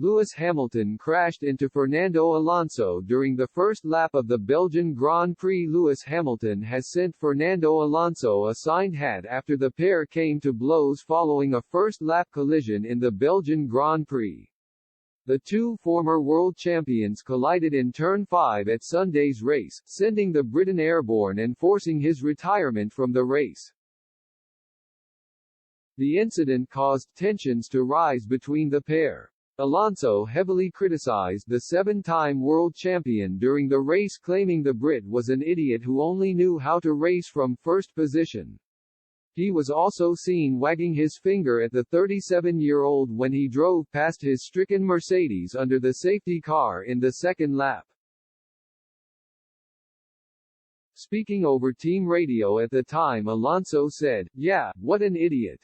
Lewis Hamilton crashed into Fernando Alonso during the first lap of the Belgian Grand Prix. Lewis Hamilton has sent Fernando Alonso a signed hat after the pair came to blows following a first-lap collision in the Belgian Grand Prix. The two former world champions collided in Turn 5 at Sunday's race, sending the Briton airborne and forcing his retirement from the race. The incident caused tensions to rise between the pair. Alonso heavily criticized the seven-time world champion during the race, claiming the Brit was an idiot who only knew how to race from first position. He was also seen wagging his finger at the 37-year-old when he drove past his stricken Mercedes under the safety car in the second lap. Speaking over team radio at the time, Alonso said, "Yeah, what an idiot.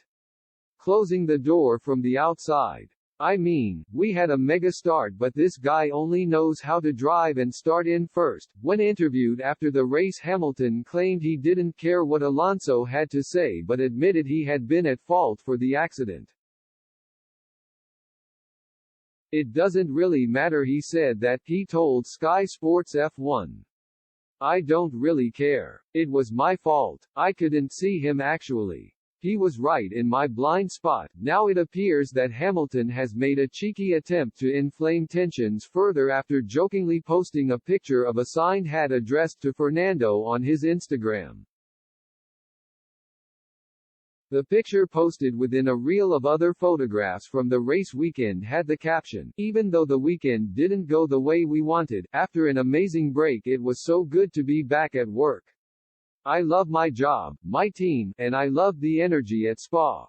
Closing the door from the outside. I mean, we had a mega start, but this guy only knows how to drive and start in first." When interviewed after the race, Hamilton claimed he didn't care what Alonso had to say but admitted he had been at fault for the accident. "It doesn't really matter," he said that, he told Sky Sports F1. "I don't really care. It was my fault. I couldn't see him actually. He was right in my blind spot." Now it appears that Hamilton has made a cheeky attempt to inflame tensions further after jokingly posting a picture of a signed hat addressed to Fernando on his Instagram. The picture, posted within a reel of other photographs from the race weekend, had the caption, "Even though the weekend didn't go the way we wanted, after an amazing break it was so good to be back at work. I love my job, my team, and I love the energy at Spa.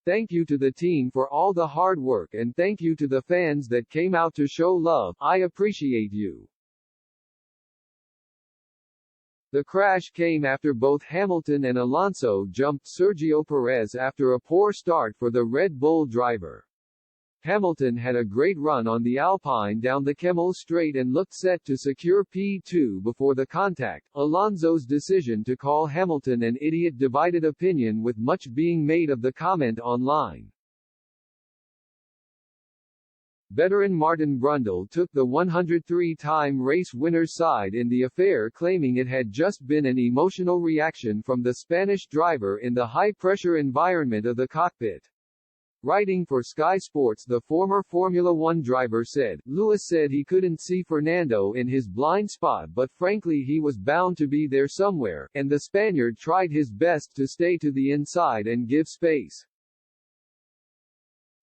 Thank you to the team for all the hard work, and thank you to the fans that came out to show love. I appreciate you." The crash came after both Hamilton and Alonso jumped Sergio Perez after a poor start for the Red Bull driver. Hamilton had a great run on the Alpine down the Kemmel Straight and looked set to secure P2 before the contact. Alonso's decision to call Hamilton an idiot divided opinion, with much being made of the comment online. Veteran Martin Brundle took the 103-time race winner's side in the affair, claiming it had just been an emotional reaction from the Spanish driver in the high-pressure environment of the cockpit. Writing for Sky Sports, the former Formula One driver said, "Lewis said he couldn't see Fernando in his blind spot, but frankly he was bound to be there somewhere, and the Spaniard tried his best to stay to the inside and give space.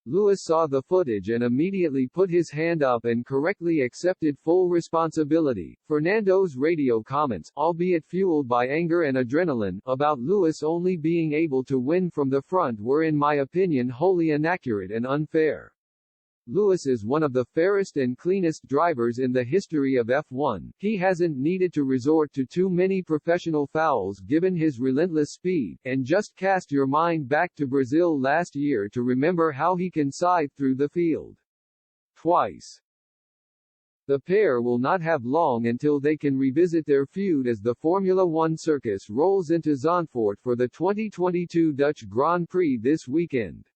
Lewis saw the footage and immediately put his hand up and correctly accepted full responsibility." Fernando's radio comments, albeit fueled by anger and adrenaline, about Lewis only being able to win from the front were in my opinion wholly inaccurate and unfair. Lewis is one of the fairest and cleanest drivers in the history of F1. He hasn't needed to resort to too many professional fouls given his relentless speed, and just cast your mind back to Brazil last year to remember how he can scythe through the field twice. The pair will not have long until they can revisit their feud as the Formula One circus rolls into Zandvoort for the 2022 Dutch Grand Prix this weekend.